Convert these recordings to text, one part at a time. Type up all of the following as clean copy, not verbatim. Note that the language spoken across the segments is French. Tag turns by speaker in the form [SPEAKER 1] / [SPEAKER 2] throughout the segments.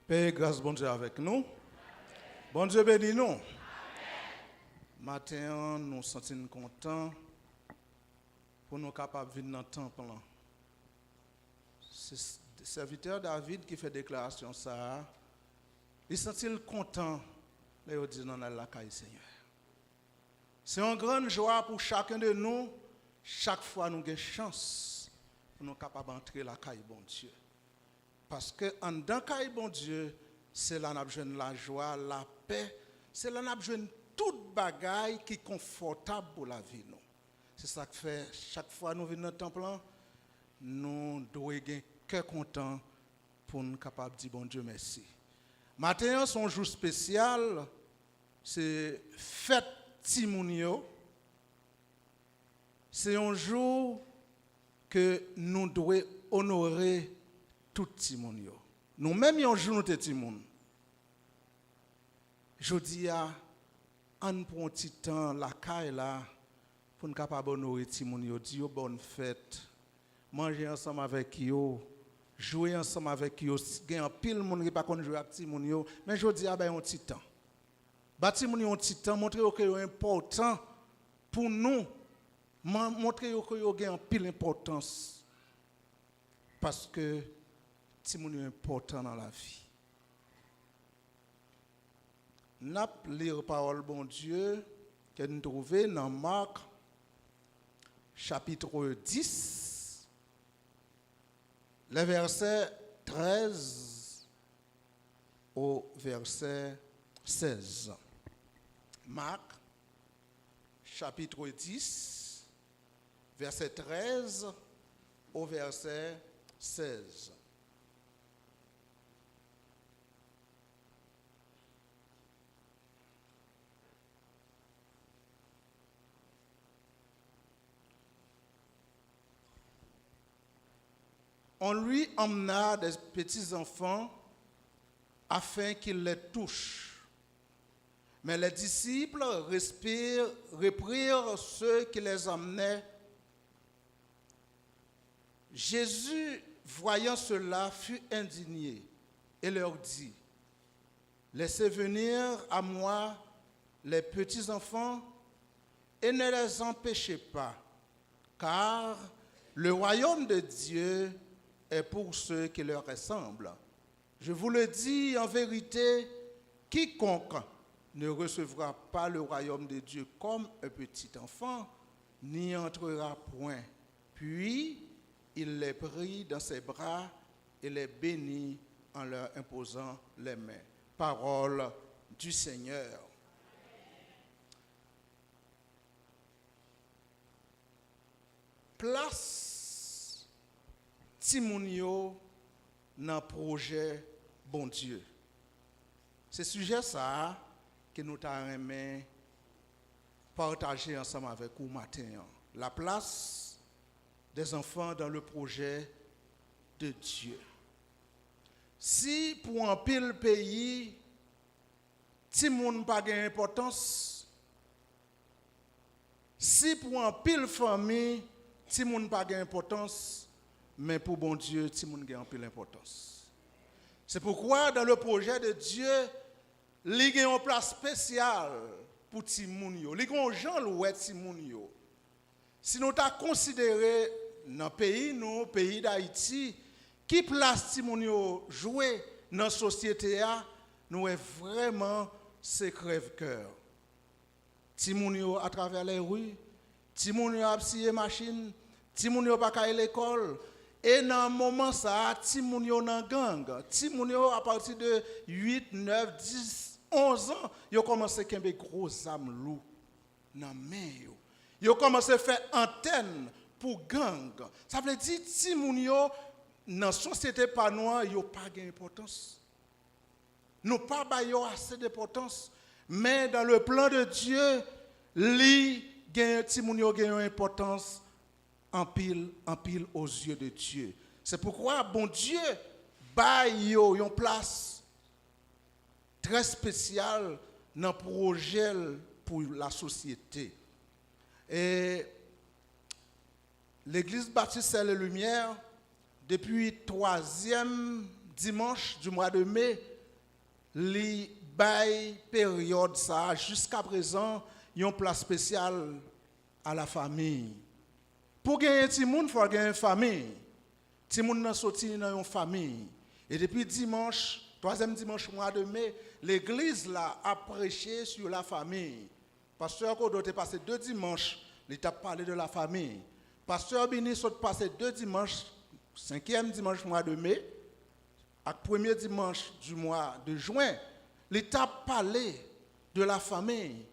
[SPEAKER 1] Paix et grâce, bon Dieu avec nous. Bon Dieu bénis nous. Matin, nous nous sentons contents pour nous capables de venir dans le temple. C'est le serviteur David qui fait déclaration ça. Il se sent content de dire non à la caille Seigneur. C'est une grande joie pour chacun de nous. Chaque fois nous avons chance pour nous capables d'entrer la caille bon Dieu. Parce que en dans caille bon Dieu, c'est là nous avons la joie, la paix, c'est là nous avons toute bagaille qui est confortable pour la vie nous. C'est ça que fait chaque fois nous venons dans le temple, nous devons être cœur content pour nous capables de dire bon Dieu merci. Matin, son jour spécial, c'est fête Timounio. C'est un jour que nous devons honorer tout Timounio. Nous-mêmes, un jour, nous sommes Timoun. Je dis à on prend un petit temps, la caille là, pour nous capables honorer Timounio, dire bonne fête, manger ensemble avec eux, jouer ensemble avec eux. Il y a un pile de monde qui ne peut pas jouer avec Timounio, mais je dis à un petit temps. Timounio un petit temps, montrer que c'est important pour nous, montrer que y a un pile d'importance. Parce que Timounio est important dans la vie. Nous lire la parole bon Dieu que nous trouvons dans Marc chapitre 10, le verset 13 au verset 16. Marc chapitre 10, verset 13 au verset 16. On lui emmena des petits enfants afin qu'il les touche. Mais les disciples reprirent ceux qui les emmenaient. Jésus, voyant cela, fut indigné et leur dit, laissez venir à moi les petits enfants et ne les empêchez pas, car le royaume de Dieu est pour ceux qui leur ressemblent. Je vous le dis en vérité, quiconque ne recevra pas le royaume de Dieu comme un petit enfant, n'y entrera point. Puis, il les prit dans ses bras et les bénit en leur imposant les mains. Parole du Seigneur. Place Timounio dans le projet bon Dieu. C'est sujet ça que nous t'aimerais partager ensemble avec vous matin. La place des enfants dans le projet de Dieu. Si pour un pile pays, Timoun n'a pas d'importance, si pour un pile famille, Timoun n'a pas d'importance, mais pour bon Dieu, Timoun a un peu d'importance. C'est pourquoi dans le projet de Dieu, il y a une place spéciale pour Timoun. Il y a un gens loué Timoun. Si nous avons considéré dans le pays, nous, pays d'Haïti, qui place Timoun jouer dans la société, nous est vraiment ce crève-cœur. Timoun à travers les rues, Timoun a scié machine, Timoun pas à l'école. Et dans un moment, ça, Timounio dans gang. Timounio, à partir de 8, 9, 10, 11 ans, ils ont commencé à faire des gros âmes loups dans les mains. Ils ont commencé à faire antenne pour gang. Ça veut dire que Timounio, dans la société pas noire, ils n'ont pas d'importance. Nous n'avons pas assez d'importance. Mais dans le plan de Dieu, Timounio a une importance en pile aux yeux de Dieu. C'est pourquoi bon Dieu baille une place très spéciale dans le projet pour la société. Et l'Église baptiste Ciel et Lumière, depuis le 3e dimanche du mois de mai, li bay période ça jusqu'à présent, yon place spéciale à la famille. Pour gagner ti moun, faut gagner famille. Ti moun nan sorti dans une famille. Et depuis dimanche, troisième dimanche mois de mai, l'église là a prêché sur la famille. Pasteur Kodo a passé 2 dimanches, il a parlé de la famille. Pasteur Bini a passé 2 dimanches, 5e dimanche mois de mai, et 1er dimanche du mois de juin, il a parlé de la famille.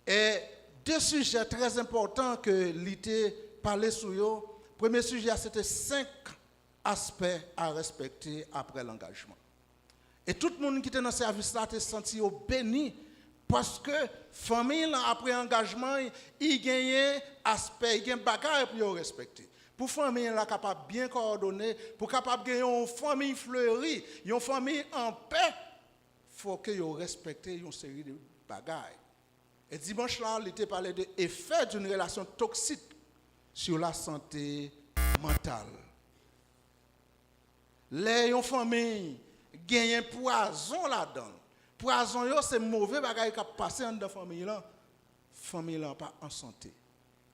[SPEAKER 1] Et 2 sujets très importants que l'ité parlé sur eux. Premier sujet, c'était 5 aspects à respecter après l'engagement. Et tout le monde qui était dans le service là s'est senti béni parce que famille après engagement, il gagne aspect, il gagne bagage pour respecter. Pour famille là capable bien coordonner, pour capable gagner une famille fleurie, une famille en paix, faut que yo respecter une série de bagages. Et dimanche là, il était parlé de l'effet d'une relation toxique sur la santé mentale. Les familles gagnent poison là-dedans. Poison c'est mauvais bagage qui passe dans la famille là. Famille là pas en santé.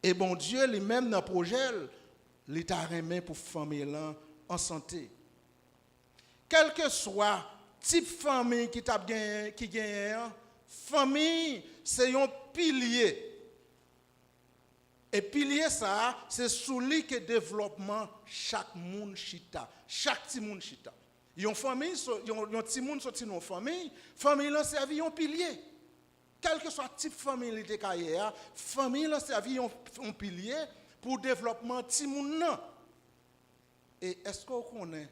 [SPEAKER 1] Et bon Dieu lui-même dans le projet, il t'a remis pour famille là en santé. Quel que soit type famille qui t'a gagné, qui gagne, famille c'est un pilier. Et pilier ça, c'est sous lui que développement chaque monde chita, chaque petit monde chita. Yon famille, yon petit monde sorti dans famille, famille là servi un pilier. Quel que soit type famille de carrière, famille là servi un pilier pour développement petit monde là. Et est-ce qu'on connaît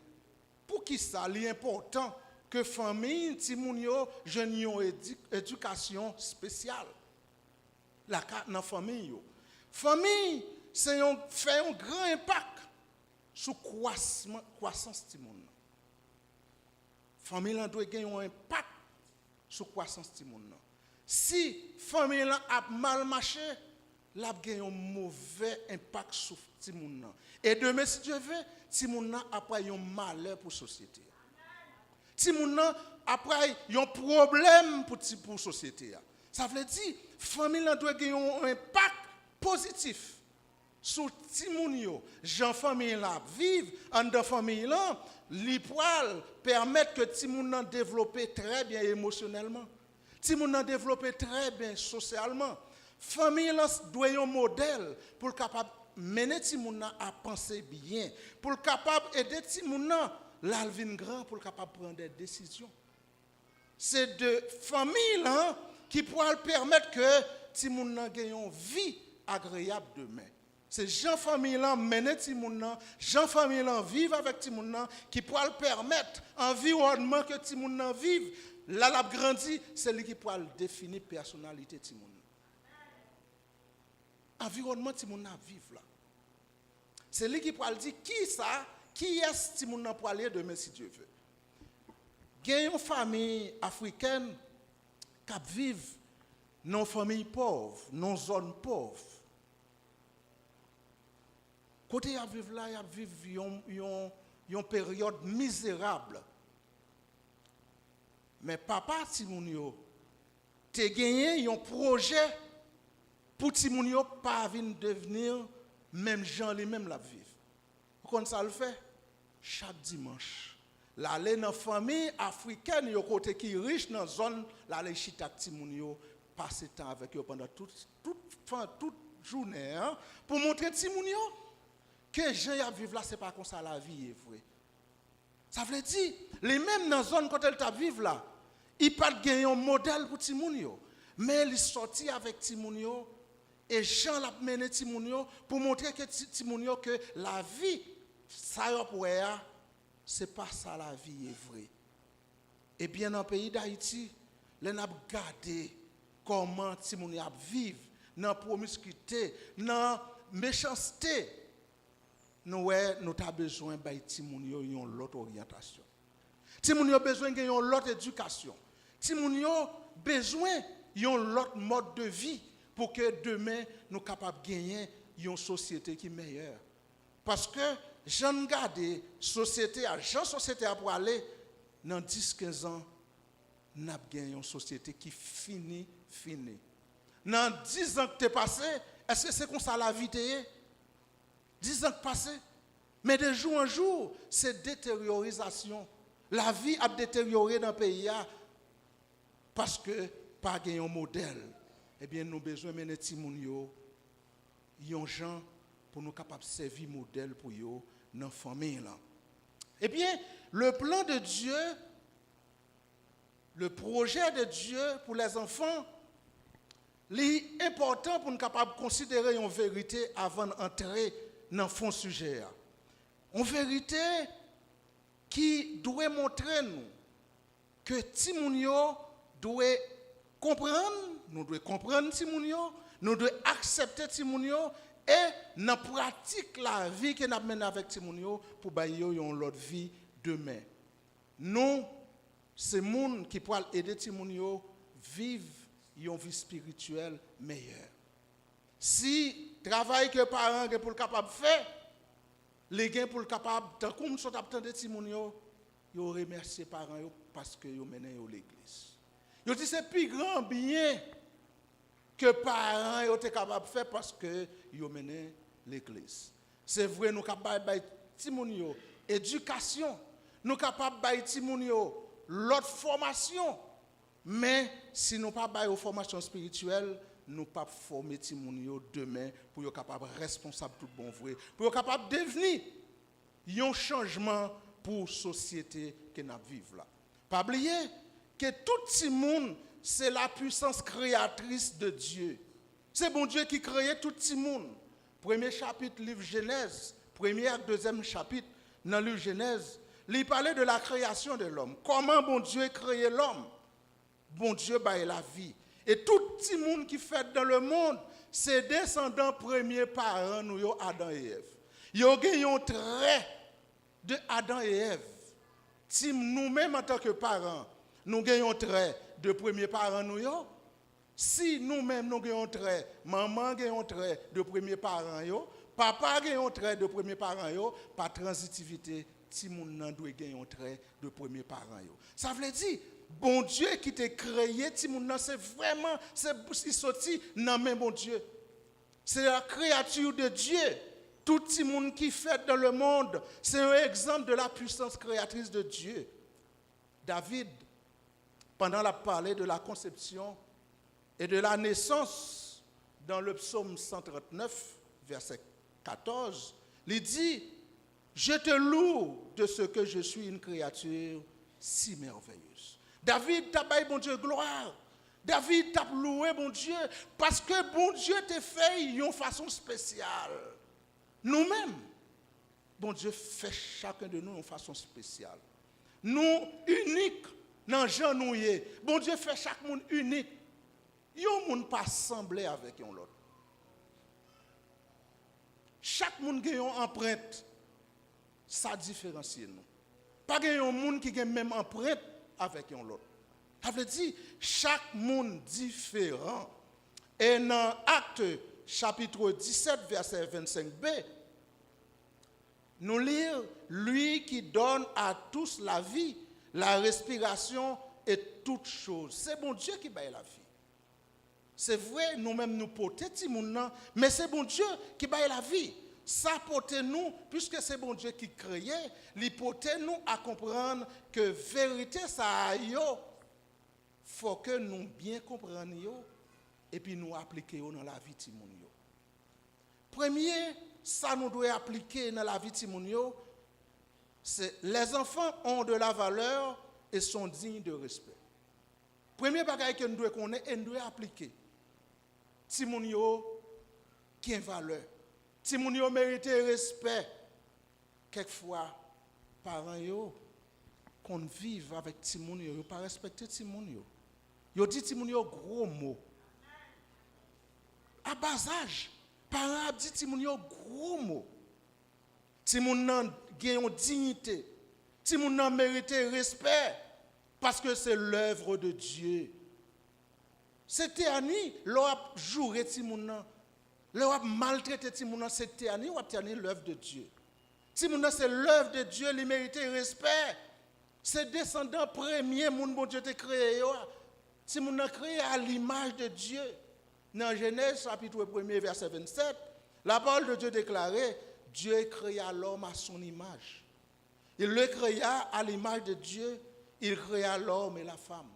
[SPEAKER 1] pour qui ça est important que famille petit monde yo jeune yo éducation spéciale. La dans famille yo. Famille, c'est fait un grand impact sur la croissance du monde. Famille doit gagner un impact sur la croissance du monde. Si la famille a mal marché, elle a gagné un mauvais impact sur le monde. Et demain, si Dieu veut, le monde a après un malheur pour la société. Le monde a après un problème pour la société. Ça veut dire que la famille doit gagner un impact positif sur Timounio, Jean famille là vivre en de famille là, li poil permettre que Timoun développer très bien émotionnellement. Timoun développer très bien socialement. Famille là doit un modèle pour capable mener Timoun à penser bien, pour capable aider Timoun là vinn grand pour capable prendre des décisions. C'est de famille là qui pourra permettre que Timoun gagne une vie agréable demain. C'est Jean famille là mener Timoun, Jean famille là vivre avec Timoun qui pourra le permettre environnement que Timoun vive. Là l'a grandi, c'est lui qui pourra définir personnalité Timoun. Environnement Timoun vivre là. C'est lui qui pourra dire qui est Timoun pour aller demain si Dieu veut. Il y a une famille africaine qui vit dans une famille pauvre, dans une zone pauvre. Côté à vivre là, il vivre une période misérable. Mais papa Timounio, tu as gagné un projet pour Timounio pas devenir même gens les mêmes la vivre. Comment ça le fait? Chaque dimanche, l'aller dans la famille africaine, yo côté qui riche dans la zone, l'aller chita Timounio, passer temps avec eux pendant toute journée, hein, pour montrer Timounio que les gens qui vivent là, ce n'est pas comme ça la vie est vraie. Ça veut dire, les mêmes dans la zone quand elle vivent là, ils ne peuvent pas gagner un modèle pour Timounio, mais ils sortent avec Timounio et Jean l'a mené Timounio pour montrer que Timounio que la vie, ça y est, ce n'est pas ça la vie est vraie. Et bien dans le pays d'Haïti, les n'a regardé comment Timounio vivent dans la promiscuité, dans la méchanceté. Nous avons besoin de Timounio une autre orientation. Timounio a besoin d'une autre éducation. Timounio a besoin d'un autre mode de vie pour que demain nous soyons capables de gagner une société qui est meilleure. Parce que j'en garde société à pour aller dans 10-15 ans, nous avons gagné une société qui finit. Dans 10 ans que tu es passé, est-ce que c'est comme ça la vie t'est? 10 ans passés. Mais de jour en jour, c'est détériorisation. La vie a détérioré dans le pays parce que pas un modèle. Eh bien, nous avons besoin de mener les gens pour nous capables de servir modèle pour eux dans la famille. Eh bien, le plan de Dieu, le projet de Dieu pour les enfants, c'est important pour nous capables de considérer une vérité avant d'entrer dans le fond sujet. Une vérité qui doit montrer nous que Timounio doit comprendre, nous devons comprendre Timounio, nous devons accepter Timounio et nous pratique la vie que nous menons avec Timounio pour bailler une autre vie demain. Nous, c'est les gens qui peuvent aider Timounio à vivre une vie spirituelle meilleure. Si le travail que les parents sont capables de faire, les gens pour le capable, comme sont attendus Timounio, ils remercient les parents parce qu'ils mènent à l'église. Ils disent c'est plus grand bien que les parents sont capables de faire parce qu'ils mènent à l'église. C'est vrai, nous sommes capables de Timounio éducation, nous sommes capables de Timounio l'autre formation, mais si nous ne sommes pas de formation spirituelle, nous ne pouvons pas former Timounio demain pour être capable de responsable tout bon vrai, pour être capable de devenir un changement pour la société que nous vivons là. Pas oublier que tout le monde, c'est la puissance créatrice de Dieu. C'est bon Dieu qui crée tout le monde. Premier chapitre, livre Genèse, premier et deuxième chapitre, dans le livre Genèse, il parlait de la création de l'homme. Comment bon Dieu a créé l'homme? Bon Dieu a la vie. Et tout le monde qui fait dans le monde, c'est descendants premiers parents, nous, Adam et Ève. Ils ont un trait de Adam et Ève. Si nous-mêmes, en tant que parents, nous avons un trait de premiers parents, nous, si nous-mêmes, nous avons un trait, maman a un trait de premiers parents, papa a un trait de premiers parents, par transitivité, si nous avons un trait de premiers parents. Ça veut dire, bon Dieu qui t'a créé, c'est vraiment, il sorti dans même bon Dieu. C'est la créature de Dieu. Tout le monde qui fait dans le monde, c'est un exemple de la puissance créatrice de Dieu. David, pendant la parler de la conception et de la naissance, dans le psaume 139, verset 14, il dit, je te loue de ce que je suis une créature si merveilleuse. David t'a baillé bon Dieu gloire. David t'a loué bon Dieu parce que bon Dieu t'a fait d'une façon spéciale. Nous-mêmes, bon Dieu fait chacun de nous d'une façon spéciale. Nous, uniques, dans Jean nous y est. Bon Dieu fait chaque monde unique. Il y a monde pas semblé avec l'autre. Chaque monde a une empreinte. Ça différencie nous. Pas un monde qui a la même empreinte avec l'autre. Ça veut dire chaque monde différent. Et dans Acte chapitre 17, verset 25b, nous lisons lui qui donne à tous la vie, la respiration et toutes choses. C'est bon Dieu qui baille la vie. C'est vrai, nous-mêmes nous portons, mais c'est bon Dieu qui baille la vie. Ça porte nous, puisque c'est bon Dieu qui créait, il porte nous à comprendre que vérité ça a yo, faut que nous bien comprenions et puis nous appliquions dans la vie de nous. Premier, ça nous doit appliquer dans la vie de nous, c'est les enfants ont de la valeur et sont dignes de respect. Premier bagage que nous devons connaître et nous devons appliquer. Timounio qui a une valeur. Timounio mérite respect. Quelquefois, parents yo qu'on vive avec Timounio, yo pas respecter Timounio. Yo dit Timounio gros mot. À bas âge, parents dit Timounio gros mot. Timounio gagne une dignité. Timounio mérite respect parce que c'est l'œuvre de Dieu. C'était Annie, l'on joué Timounio. L'on maltraité Timounio, c'était Annie ou l'œuvre de Dieu. Timounio c'est l'œuvre de Dieu, il mérite respect. C'est descendant premier, moun bon Dieu te créé. Si moun a créé à l'image de Dieu. Dans Genèse chapitre 1er verset 27, la parole de Dieu déclarait, Dieu créa l'homme à son image. Il le créa à l'image de Dieu, il créa l'homme et la femme.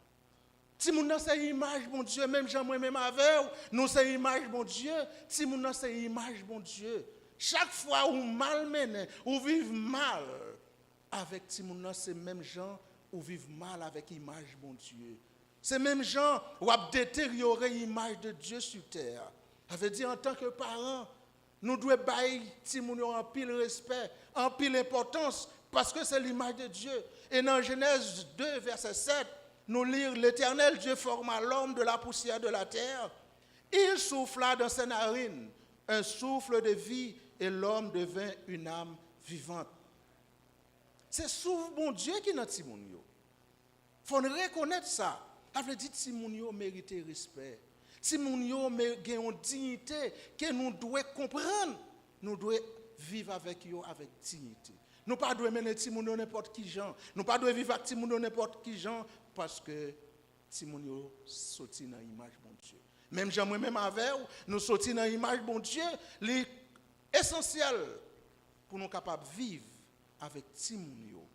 [SPEAKER 1] Si moun a c'est image bon Dieu, même Jean moi même avec nous c'est image bon Dieu, si moun a c'est image bon Dieu. Chaque fois où malmené, ou vive mal avec si moun a c'est même gens ou vivent mal avec image bon Dieu. Ces mêmes gens qui ont détérioré l'image de Dieu sur terre. Ça veut dire en tant que parents, nous devons bailler en pile respect, en pile importance, parce que c'est l'image de Dieu. Et dans Genèse 2, verset 7, nous lisons l'Éternel Dieu forma l'homme de la poussière de la terre. Il souffla dans ses narines un souffle de vie et l'homme devint une âme vivante. C'est souffle bon Dieu qui est dans Timounio. Il faut reconnaître ça. Ça veut dire que Timounio mérite respect. Timounio mérite une dignité que nous devons comprendre. Nous devons vivre avec eux avec dignité. Nous ne devons pas mener Timounio n'importe qui gens. Nous ne devons pas vivre avec Timounio n'importe qui gens parce que Timounio sorti dans l'image de bon Dieu. Même Jean, même avec nous sortis dans l'image de bon Dieu, l'essentiel pour nous capables de vivre avec Timounio.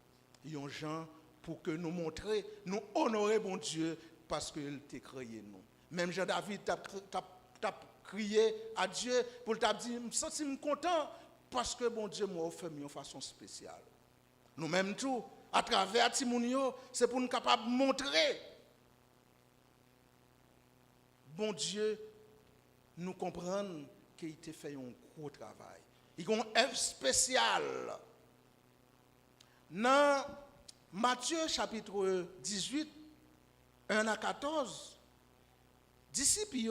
[SPEAKER 1] Il y a des gens pour que nous montrer, nous honorer bon Dieu parce qu'il t'a créé nous. Même Jean-David t'a crié à Dieu pour t'a dit, je me sens content parce que bon Dieu m'a fait de façon spéciale. Nous-mêmes tout, à travers Timounio, c'est pour nous capables de montrer bon Dieu nous comprendre qu'il t'a fait un gros travail. Il y a un œuvre spéciale. Dans Matthieu chapitre 18, 1 à 14, disciples,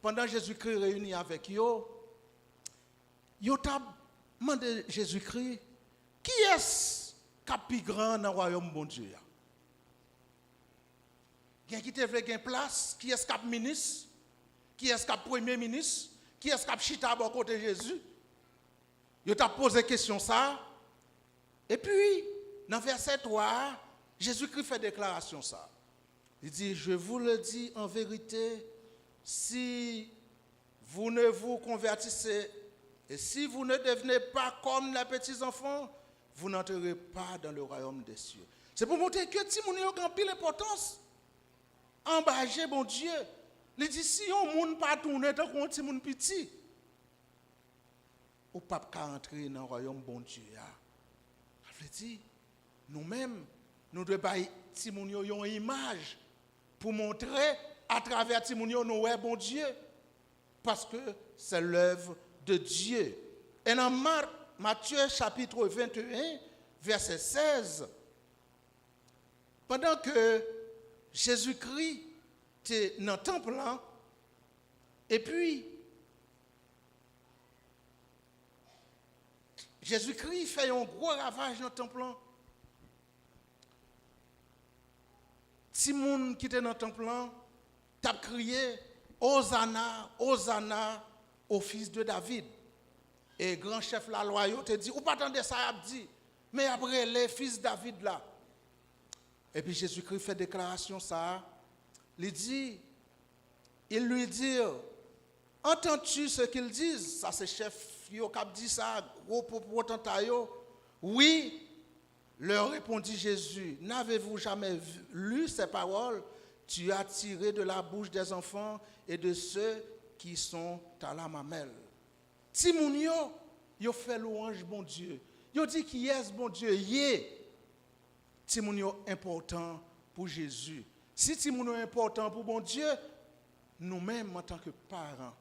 [SPEAKER 1] pendant Jésus-Christ réuni avec eux, ils ont demandé à Jésus-Christ, qui est-ce qui est plus grand dans le royaume de bon Dieu? Qui te veut une place? Qui est-ce qui est ministre? Qui est-ce qui est premier ministre? Qui est-ce qui est chita à côté de Jésus? Ils ont posé la question ça. Et puis, dans verset 3, Jésus-Christ fait déclaration ça. Il dit, je vous le dis en vérité, si vous ne vous convertissez et si vous ne devenez pas comme les petits enfants, vous n'entrerez pas dans le royaume des cieux. C'est pour montrer que si vous avez une pile importance, embarquez bon Dieu. Il dit, si on ne peut pas tourner tant qu'on est un petit, on ne peut pas entrer dans le royaume bon Dieu. Je veux dire, nous-mêmes, nous devons bailler Timounio une image pour montrer à travers Timounio nous est bon Dieu. Parce que c'est l'œuvre de Dieu. Et dans Matthieu chapitre 21, verset 16, pendant que Jésus-Christ était dans le temple, et puis Jésus-Christ fait un gros ravage dans le temple. Si moun qui était dans le temple, t'a crié Hosanna, Hosanna au fils de David. Et grand chef la loi te dit, ou pas attendre ça a dit, mais après les fils de David là. Et puis Jésus-Christ fait déclaration ça. Il lui dit, entends-tu ce qu'ils disent? Ça c'est chef yo qui dit ça, gros potentat yo. Oui. Leur répondit Jésus, n'avez-vous jamais lu ces paroles? Tu as tiré de la bouche des enfants et de ceux qui sont à la mamelle. Timounio, yo fait louange bon Dieu. Yo dit qui est bon Dieu? Timounio important pour Jésus. Si Timounio important pour bon Dieu, nous-mêmes en tant que parents,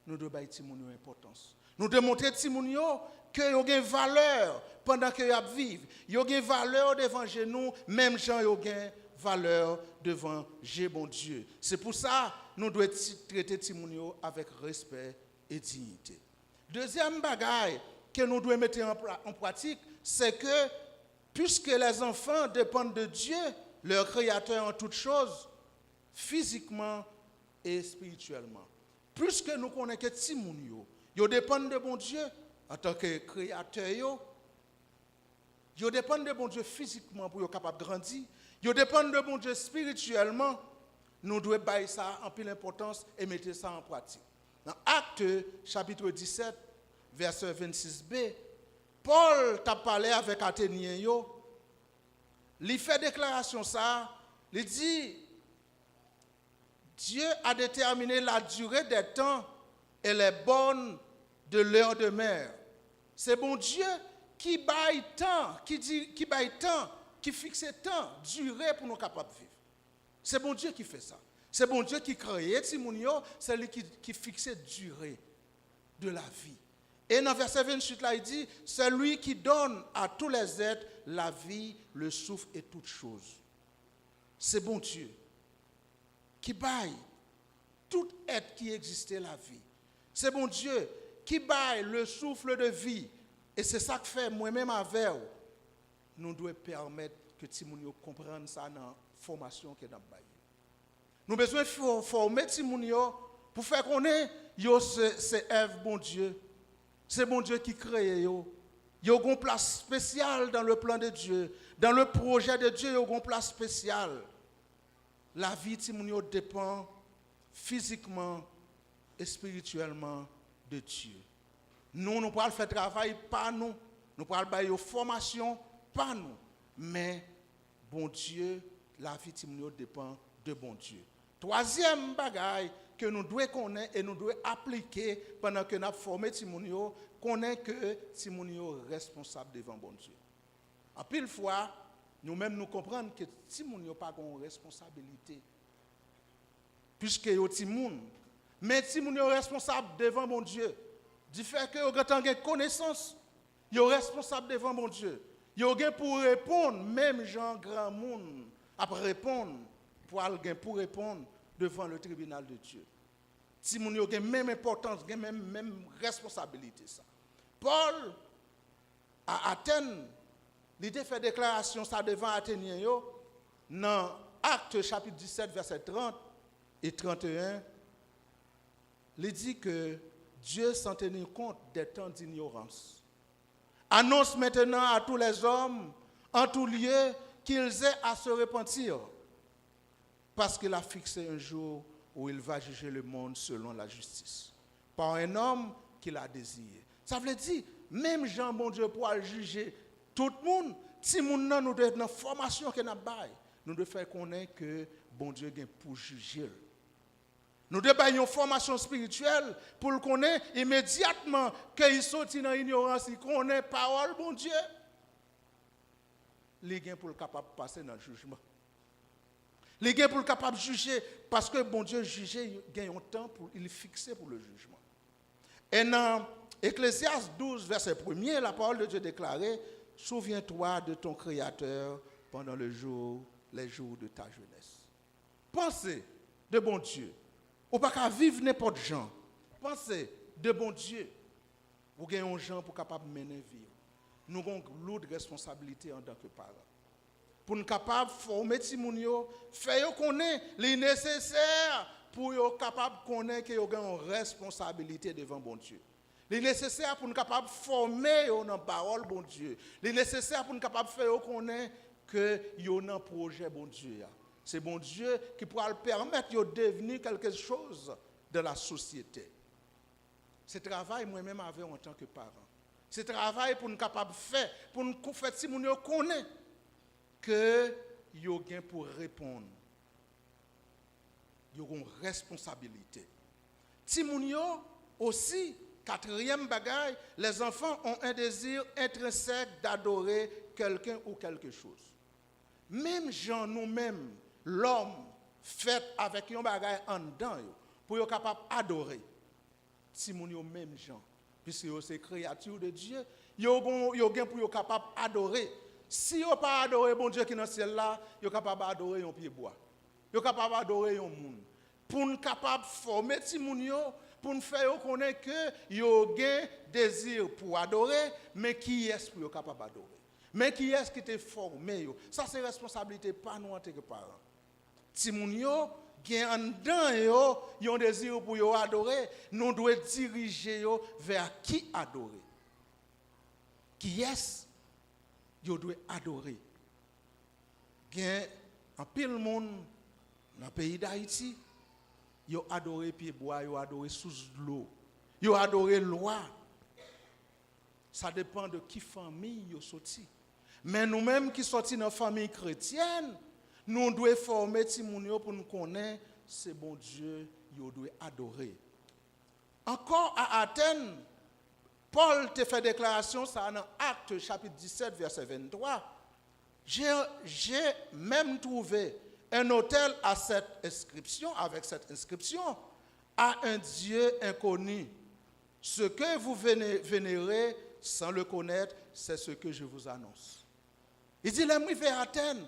[SPEAKER 1] nous devons donner Timounio importance. Nous devons montrer Timounio que y a une valeur pendant que y vivent. Y a une valeur devant nous, même gens y a une valeur devant bon Dieu. C'est pour ça que nous devons traiter Timounio avec respect et dignité. Deuxième bagaille que nous devons mettre en pratique, c'est que puisque les enfants dépendent de Dieu, leur Créateur en toutes choses, physiquement et spirituellement. Puisque nous connaissons que Timounio, ils dépendent de bon Dieu en tant que créateur. Ils dépendent de bon Dieu physiquement pour être capable de grandir. Ils dépendent de bon Dieu spirituellement. Nous devons bailler ça en pile importance et mettre ça en pratique. Dans Actes chapitre 17, verset 26b, Paul t'a parlé avec Athéniens. Il fait déclaration ça. Il dit, Dieu a déterminé la durée des temps et les bornes de l'heure de mer. C'est bon Dieu qui baille temps, qui fixe temps, durée pour nous capables de vivre. C'est bon Dieu qui fait ça. C'est bon Dieu qui crée Timounio, c'est lui qui fixe durée de la vie. Et dans verset 28 là, il dit, c'est lui qui donne à tous les êtres la vie, le souffle et toutes choses. C'est bon Dieu qui baille tout être qui existait la vie. C'est bon Dieu qui baille le souffle de vie. Et c'est ça que fait moi-même avec vous. Nous devons permettre que Timounio comprenne ça dans la formation qui est dans le bail. Nous avons besoin de former Timounio pour faire connaître c'est Ève, bon Dieu. C'est bon Dieu qui crée. Il y a une place spéciale dans le plan de Dieu. Dans le projet de Dieu, il y a une place spéciale. La vie de Timounio dépend physiquement et spirituellement de Dieu. Nous pouvons faire travail par nous. Nous pouvons faire une formation par nous. Mais, bon Dieu, la vie de Timounio dépend de bon Dieu. Troisième bagaille que nous devons connaître et nous devons appliquer pendant que nous avons formé Timounio, connaître que Timounio est responsable devant bon Dieu. En pile fois, nous-mêmes nous comprenons que Timounio n'a pas de responsabilité. Puisque il y a Timoun. Mais Timounio est responsable devant mon Dieu. Du fait que vous avez une connaissance, il est responsable devant mon Dieu. Il y a pour répondre, même Jean Grand Monde, après répondre, pour répondre devant le tribunal de Dieu. Timounio a la même importance, a la même responsabilité. Ça. Paul, à Athènes, il a fait déclaration ça devant Athéniens, dans Actes chapitre 17, verset 30 et 31, il dit que Dieu, sans tenir compte des temps d'ignorance, annonce maintenant à tous les hommes, en tout lieu, qu'ils aient à se repentir, parce qu'il a fixé un jour où il va juger le monde selon la justice, par un homme qu'il a désiré. Ça veut dire, même Jean, bon Dieu, pour juger tout le monde, si nous devons dans la formation que nous avons, nous devons faire connaître que bon Dieu vient pour juger. Nous devons avoir une formation spirituelle pour le connaître immédiatement qu'il sortit dans l'ignorance, il connaît la parole, bon Dieu. Il est pour le capable de passer dans le jugement. Il est pour le capable de juger parce que bon Dieu juger, il a un temps pour il est fixé pour le jugement. Et dans Ecclésiaste 12, verset 1er, la parole de Dieu déclarait, souviens-toi de ton Créateur pendant les jours de ta jeunesse. Pensez de bon Dieu. Ou pas qu'à vivre n'importe gens. Pensez de bon Dieu. Vous avez un gens pour capable mener vie. Nous avons une lourde responsabilité en tant que parents. Pour nous capables de former Timounio, faire connaître les nécessaires pour être capable de connaître que vous avez une responsabilité devant bon Dieu. Les nécessaires pour nous capables de former dans la parole bon Dieu. Les nécessaires pour nous capables de faire connaître que vous avez un projet bon Dieu. C'est bon Dieu qui pourra le permettre de devenir quelque chose de la société. Ce travail, moi-même, avec en tant que parent. Ce travail pour nous capables de faire, pour nous faire si nous connaissons que vous avez pour répondre. Vous avez une responsabilité. Timounio aussi, quatrième bagaille, les enfants ont un désir intrinsèque d'adorer quelqu'un ou quelque chose. Même gens nous-mêmes, l'homme fait avec un bagage en dedans pour être capable d'adorer. Si nous sommes même gens, puisque c'est créature de Dieu, ils ont pour être capable d'adorer. Si vous pas adorer bon Dieu qui est dans le ciel là, vous êtes capable d'adorer un pied bois. Vous êtes capable d'adorer un monde. Pour nous capable de former Timounio, pour nous faire connaître que vous avez un désir pour adorer, mais qui est-ce pour être capable d'adorer? Mais qui est-ce qui t'a formé? Ça c'est responsabilité pas nous en tant que parents. Timounio, qui est en dedans, ils ont un désir pour adorer, nous devons diriger vers qui adorer. Qui est-ce? Yo doit adorer. Gen en pile monde dans le pays d'Haïti, yo adoré pied bois, yo adoré sous l'eau. Yo adoré loi. Ça dépend de qui famille yo sorti. Mais nous-mêmes qui sortis dans la famille chrétienne, nous devons former ti moun yo pour nous connaître c'est bon Dieu, yo doit adorer. Encore à Athènes, Paul te fait déclaration ça dans Actes chapitre 17 verset 23. J'ai même trouvé un autel à cette inscription, avec cette inscription, à un Dieu inconnu. Ce que vous vénérez sans le connaître, c'est ce que je vous annonce. Il dit, là, moi, je vais à Athènes,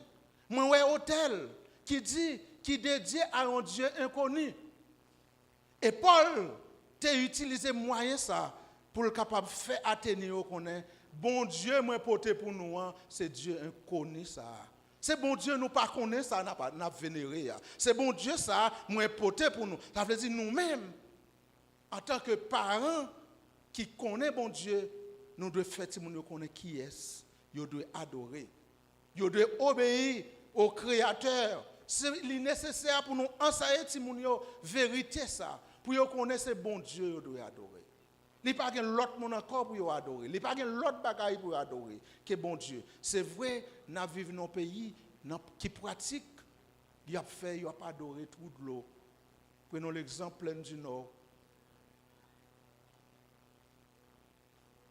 [SPEAKER 1] moi, un hôtel qui est dédié à un Dieu inconnu. Et Paul t'a utilisé moyen ça pour le capable de faire Athénée connaître. Bon Dieu, moi, porté pour nous, c'est Dieu inconnu ça. C'est bon Dieu, nous pas connaître ça, n'a vénéré. C'est bon Dieu ça, moi, porté pour nous. Ça veut dire nous-mêmes, en tant que parents qui connaissent bon Dieu, nous devons faire que nous connaissons qui est. Nous devons adorer. Nous devons obéir au Créateur. C'est nécessaire pour nous enseigner la vérité ça. Pour nous connaître bon Dieu, nous devons adorer. Il n'y a pas l'autre monde encore pour adorer. Il n'y a pas l'autre bagaille pour adorer que bon Dieu. C'est vrai, nous vivons dans un pays qui pratique, il a fait, il a pas adoré tout de l'eau. Prenons l'exemple plein du Nord.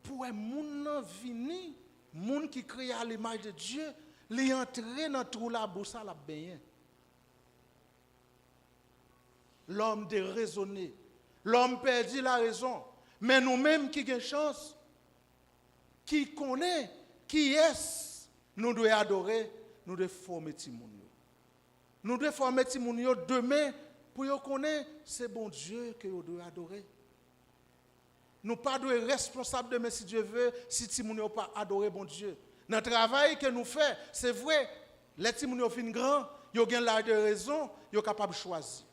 [SPEAKER 1] Pour un monde vini, monde qui crée à l'image de Dieu, les entrer dans tout la bourse la baigner. L'homme déraisonné, l'homme perdit la raison. Mais nous-mêmes qui avons chance, qui connaît, qui est, nous devons adorer, nous devons former Timounio. Nous devons former Timounio demain pour connaître c'est bon Dieu que nous devons adorer. Nous ne sommes pas responsables demain si Dieu veut, si Timounio n'a pas adoré bon Dieu. Dans le travail que nous faisons, c'est vrai, les Timounio fin grand, ils ont l'âge de raison, ils sont capables de choisir.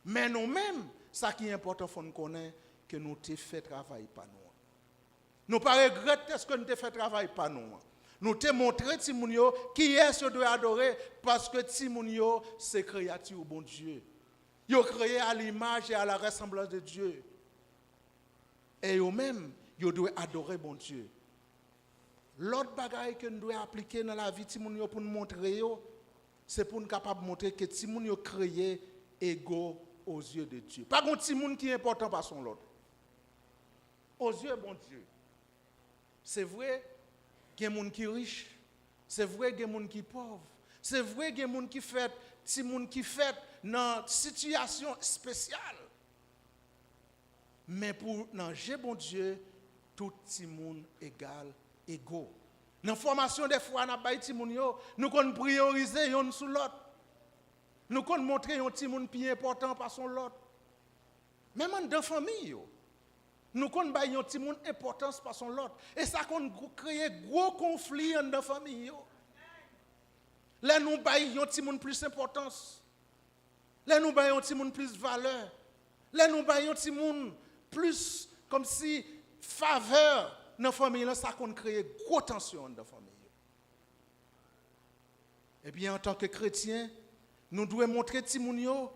[SPEAKER 1] Mais nous-mêmes, ce qui est important, il faut nous connaître que nous t'ai fait travail pas nous. Nous pas regretter ce que nous t'ai fait travail pas nous. Nous t'ai montré Timounio qui est ce doit adorer parce que Timounio c'est créature bon Dieu. Il a créé à l'image et à la ressemblance de Dieu. Et eux-mêmes, ils doivent adorer bon Dieu. L'autre bagaille que nous devons appliquer dans la vie de Timounio pour nous montrer, c'est pour nous capables de montrer que Timounio créé égaux aux yeux de Dieu. Pas un Timoun qui est important par son l'autre. Aux yeux de bon Dieu. C'est vrai qu'il y a des gens qui sont riches. C'est vrai qu'il y a des gens qui sont pauvres. C'est vrai qu'il y a des gens qui fait, Timoun qui fait dans une situation spéciale. Mais pour dans bon Dieu, tout Timoun égal, égaux. Dans la formation des fois, nous pouvons prioriser l'un sur l'autre. Nous pouvons montrer un Timoun plus important par son l'autre. Même dans la famille, nous pouvons donner un Timoun importance par son l'autre. Et ça crée un gros conflit dans la famille. Là, nous donnons un Timoun plus importance. Là, nous donnons un Timoun plus valeur. Là, nous donnons un Timoun plus comme si faveur dans la famille, ça crée gros tension dans la famille. Eh bien, en tant que chrétiens, nous devons montrer Timounio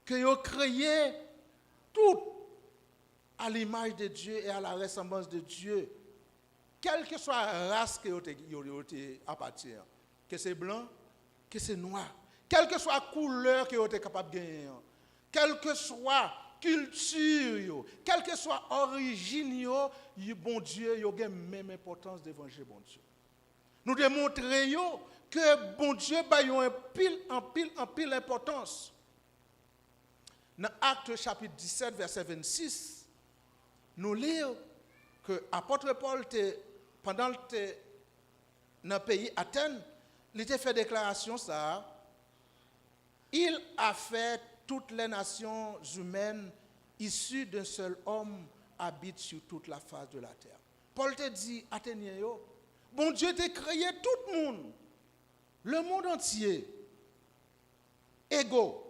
[SPEAKER 1] que nous avons créé tout à l'image de Dieu et à la ressemblance de Dieu. Quelle que soit la race que vous appartient, que c'est blanc, que c'est noir, quelle que soit la couleur que vous êtes capable de gagner, quelle que soit culture, quelle que soit l'origine, bon Dieu, il y a la même importance d'évangile bon Dieu. Nous démontrons que bon Dieu a en pile importance. Dans Actes chapitre 17, verset 26, nous lisons que l'apôtre Paul, pendant dans le pays Athènes, il a fait déclaration ça. Il a fait toutes les nations humaines issues d'un seul homme habitent sur toute la face de la terre. Paul te dit, Athéniens, bon Dieu t'a créé tout le monde entier, égaux.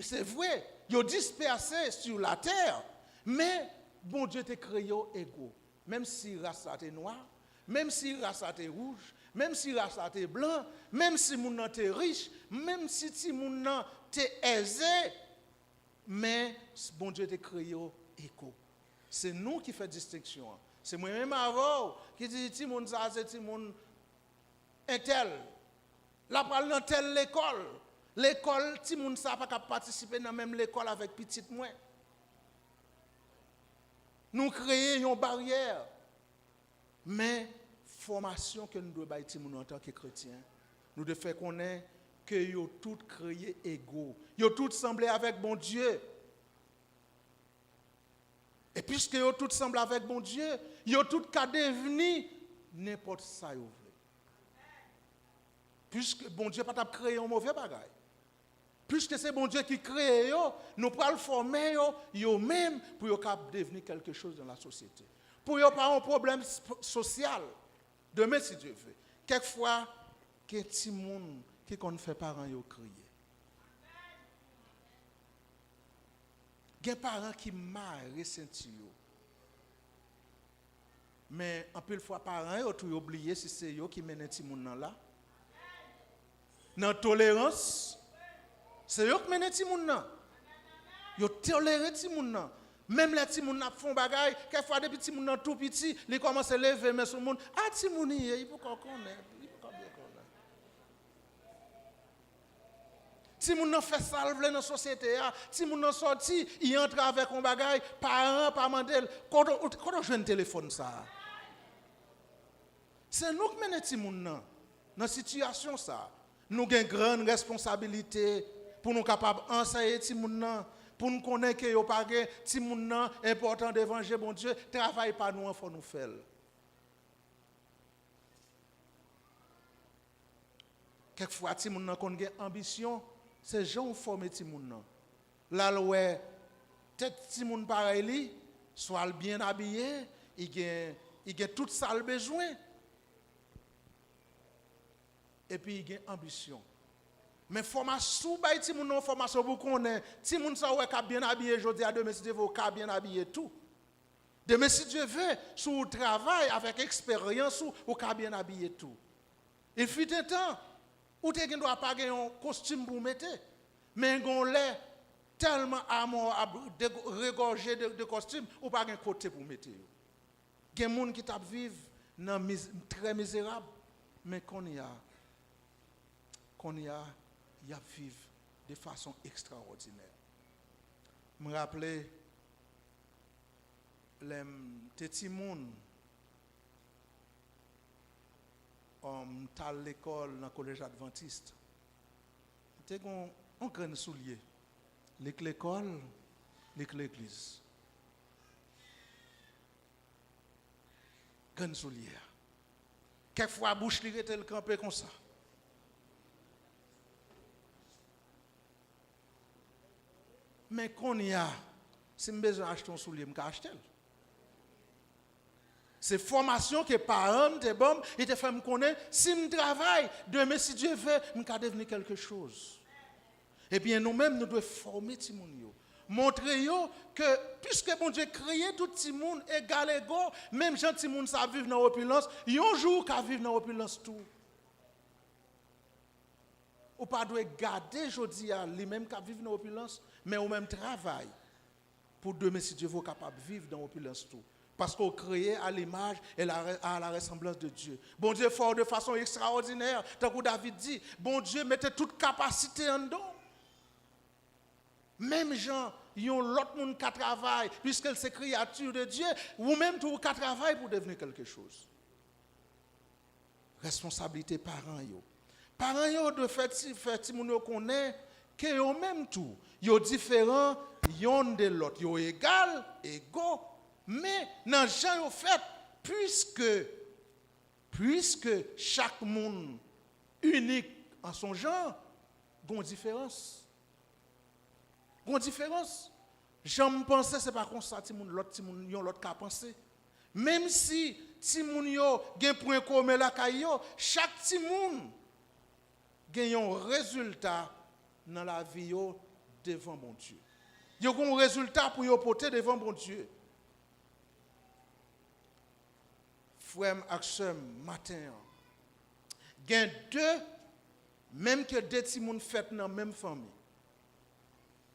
[SPEAKER 1] C'est vrai, ils ont dispersé sur la terre, mais bon Dieu t'a créé égaux. Même si la race est noire, même si race était rouge, même si race était blanc, même si moun nan était riche, même si ti moun nan était aisé, mais bon Dieu t'a créé éco. C'est nous qui faisons distinction. C'est moi-même avant qui dit ti moun ça c'est ti moun intel. La pral dans telle l'école. L'école ti moun ça pas participer dans même l'école avec petite moi. Nous créons une barrière. Mais formation que nous devons avoir en tant que chrétiens, nous devons faire connaître que nous sommes tous créés égaux. Nous sommes tous semblés avec bon Dieu. Et puisque nous sommes tous semblés avec bon Dieu, nous sommes tous qu'à devenir n'importe ça. Puisque bon Dieu n'a pas créé un mauvais bagage. Puisque c'est bon Dieu qui crée, nous pouvons le former eux-mêmes pour devenir quelque chose dans la société. Pour ne pas un problème social. Demain, si Dieu veut. Quelquefois, il y a des gens qui ne fait parents crier. Il y a des parents qui marrent senti. Mais en peu fois, parents ont oublié si c'est eux qui mènent les gens là. Dans la tolérance, c'est eux qui mènent les gens là. Ils tolèrent les gens. Même les petits moun font bagaille, quelquefois des petits moun tout petits, ils commencent à lever mais sur monde, ah petit moun il faut qu'on connaisse, il faut qu'on bien connaisse. Petit moun fait salve dans la société, petit moun sorti, il entre avec un bagaille, parents pas mandel, quand on joue un téléphone ça. C'est nous qui menons petit moun dans la situation ça. Nous avons une grande responsabilité pour nous capables d'enseigner petit moun. Pour nous connaître que nous pas si moun nan important d'évangile bon Dieu, travaille pas nous faut nous faire. Quelquefois si moun nan kon gen ambition, c'est gens former ti moun nan. Là ouais tête si moun pareil li, soit bien habillé, il gen tout ça le besoin. Et puis il gen ambition. Mais formation, si moun non formation pour connaître, si moun sa ouais bien habillé jodi à demain si Dieu veut bien habillé tout. Demain si Dieu veut sous travail avec expérience ou bien habillé tout. Il fut un temps où tu ne dois pas gagner un costume pour mettre, mais on l'est tellement regorgé de costumes ou pas un côté pour mettre. Il y a des gens qui vivent très misérables, mais qu'on y a vivre de façon extraordinaire. Je me rappelle les petits moun à l'école dans le collège adventiste. C'était un grand soulier. L'école, l'église. Grand soulier. Quelquefois, bouche li était le campé comme ça. Mais qu'on y a, si je besoin d'acheter un soulier, je peux acheter. C'est formation que parents te bon, et te fait me connaître. Si je travaille, demain si Dieu veut, je peux devenir quelque chose. Et bien nous-mêmes, nous devons former tout le monde. Montrer que, puisque bon Dieu créé tout le monde égal égaux, même gens tout le monde ça vivre dans l'opulence, un jour qu'à vivre dans l'opulence tout. Ou pas doit garder jodi à lui-même qu'à vivre dans l'opulence, mais au même travail pour demain si Dieu veut capable de vivre dans l'opulence tout. Parce qu'on créé à l'image et à la ressemblance de Dieu. Bon Dieu fort de façon extraordinaire, tant que David dit, bon Dieu mettait toute capacité en dedans. Même gens, ils ont l'autre monde qui travaille, puisque c'est créature de Dieu, ou même tout qui travaille pour devenir quelque chose. Responsabilité parents yo. Parents yo de faire ti moun yo connaît que yo même tout, yo différent yon de l'autre, yo égal, égaux, mais dans gens yo fait puisque chaque monde unique en son genre, gon différence. Gon différence. J'aime penser c'est pas comme ça ti moun yon l'autre ka penser. Même si ti moun yo gen point commun la kay yo, chaque ti moun gen un résultat dans la vie devant bon Dieu. Yo gon résultat pour yo porter devant bon Dieu. frère et sœur matin. Il y a deux, même que deux petits monde fait dans la même famille.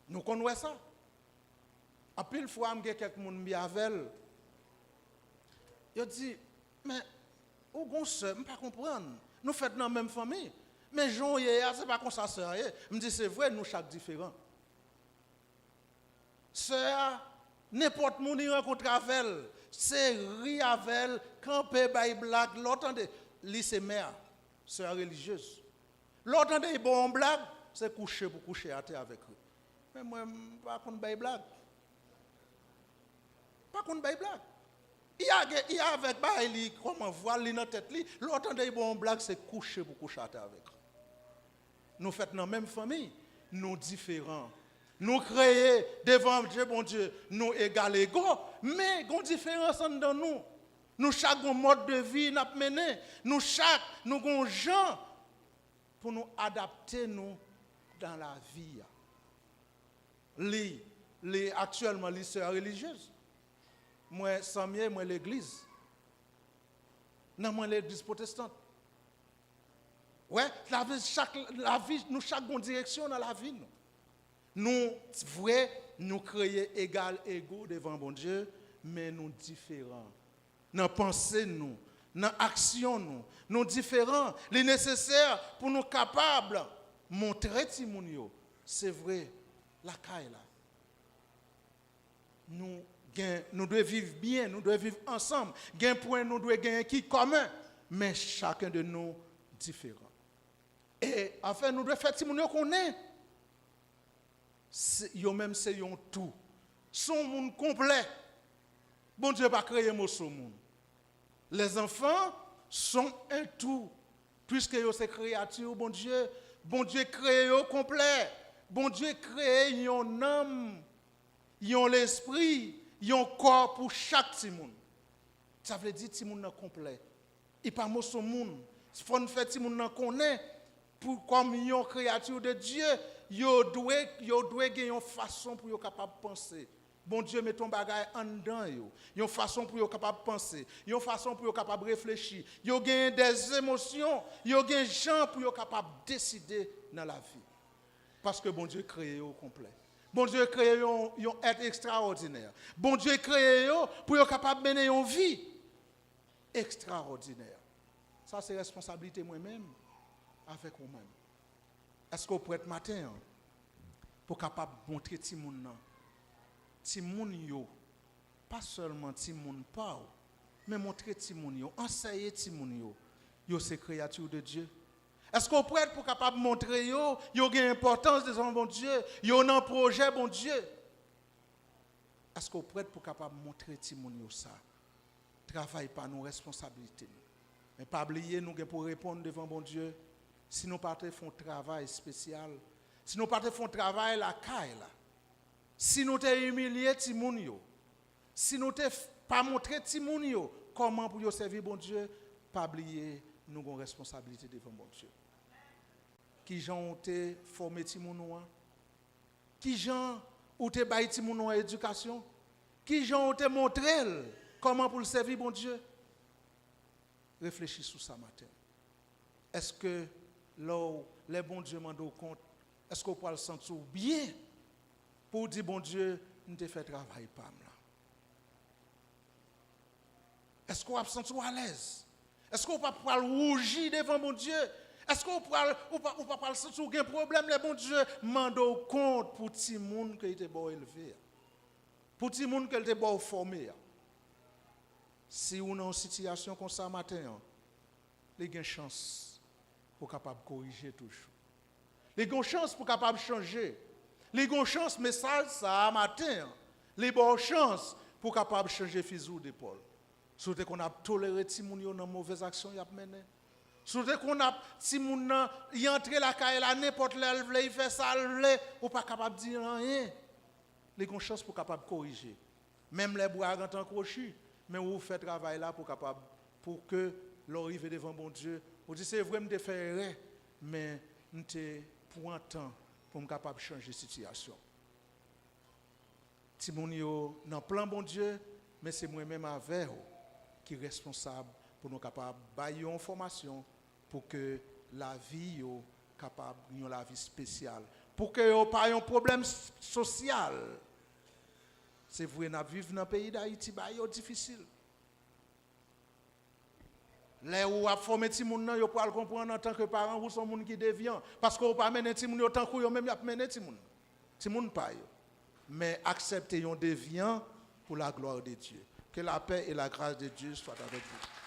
[SPEAKER 1] Nous connaissons ça. À pile fois, il y a quelques monde qui avec. Il dit, mais où gon sœur, je ne comprends pas. Nous faisons dans la même famille. Mais Jean, ce n'est pas comme ça, sœur. Je me dis, c'est vrai, nous chaque différents. Sœur, n'importe qui qui rencontre avec elle, c'est rire avec elle, camper, bailler blague. L'autre, c'est mère, sœur religieuse. L'autre, bon blague, c'est coucher pour coucher à terre avec eux. Mais moi, je ne suis pas contre bailler blague. Pas contre bailler blague. Il y a avec bailler, comment voir, dans la tête, l'autre, bon blague, c'est coucher pour coucher à terre avec eux. Nous faisons dans la même famille, nous différents. Nous créons devant Dieu, bon Dieu, nous égaux, mais il y a une différence dans nous. Nous, chaque mode de vie, nous mené. Nous, avons gens pour nous adapter nous dans la vie. Actuellement, les sœurs religieuses. Moi, Samuel, moi, l'église. Non, moi, l'église protestante. Ouais, la vie, nous, chaque bonne direction dans la vie. Nous, vrai, nous créons égal, égaux devant bon Dieu, mais nous différents. Dans pensée, nous, dans action, nous différents. Les nécessaires pour nous capables de montrer Timounio, c'est vrai, la caille là. Nous devons vivre bien, nous devons vivre ensemble. Gain point, nous devons gagner qui commun, mais chacun de nous différent. Et enfin, nous devons faire Timounio qu'on est. Yo même c'est un tout. Son monde complet. Bon Dieu pas créé mon son monde. Les enfants sont un tout. Puisque yo c'est créature, bon Dieu créé au complet. Bon Dieu créé un âme, un l'esprit, un corps pour chaque petit monde. Ça veut dire petit monde complet. Il pas mon son monde. Faut nous faire petit monde connaît pour comme une créature de Dieu. Yo doit gagner une façon pour yo capable penser. Bon Dieu met ton bagage en dedans yo. Une façon pour yo capable penser, une façon pour yo capable réfléchir. Yo gagne des émotions, yo gagne gens pour yo capable décider dans la vie. Parce que bon Dieu créé au complet. Bon Dieu créé un être extraordinaire. Bon Dieu créé pour yo capable mener une vie extraordinaire. Ça c'est responsabilité moi-même avec moi-même. Est-ce que vous pouvez être matin pour capable montrer Timoun nan? Timoun yo, pas seulement Timoun pa, mais montrer Timoun yo, enseigner Timoun yo, yo c'est créature de Dieu. Est-ce que vous pouvez être pour capable montrer yo a une importance de son bon Dieu, yo un projet bon Dieu? Est-ce que vous pouvez être pour capable montrer Timoun yo ça? Travail pas nos responsabilités. Mais pas oublier nous pour répondre devant bon Dieu. Si nous partons font travail spécial, si nous partons font travail la caille là, si nous t'es humilié timoun yo, si nous t'es pas montré timoun yo, comment pour yo servir bon Dieu, pas oublier nous avons responsabilité devant bon Dieu. Qui gens ont été formé timoun yo, qui gens ont été baillé timoun yo éducation, qui gens ont été montré comment pour le servir bon Dieu. Réfléchis sur ça matin. Est-ce que là où les bons dieux m'en donnent compte, est-ce qu'on peut le sentir bien pour dire, bon Dieu, nous te fait travail pas là? Est-ce qu'on va se sentir à l'aise? Est-ce qu'on va pouvoir rougir devant mon Dieu? Est-ce qu'on va pas se sentir qu'il y a un problème, les bons dieux m'en donnent compte pour tout le monde qui était bon élevé, pour tout le monde qui était bon formé? Si on est en situation comme ça matin, il y a une chance pour capable corriger toujours. Les bonnes chances pour capable changer. Les bonnes chances message ça matin. Les bonnes chances pour capable changer fusil d'épaule. Surtout qu'on a toléré Timoun dans mauvaise action y a mené. Surtout qu'on a Timoun y entrer la caille là n'importe l'elve il fait ça ou pas capable dire rien. Les bonnes chances pour capable corriger. Même les bois en tant crochu, mais vous faites travail là pour que l'arrive devant bon Dieu. Vous dites c'est vrai me faire mais m'te pour un temps pour me capable changer la situation. Si mon yo dans plan bon Dieu, mais c'est moi-même avec qui est responsable pour nous capables de bailler une formation pour que la vie yo capable de la vie spéciale pour que yo pas un problème social. C'est vrai n'a vivre dans le pays d'Haïti ba yo difficile. Les ou a formé ti moun nan yo pour comprendre en tant que parent ou son moun qui déviant parce que ou pas mener ti moun yo tant que yo même y a mené ti moun. Ti moun pa yo. Mais accepter yon déviant pour la gloire de Dieu. Que la paix et la grâce de Dieu soient avec vous.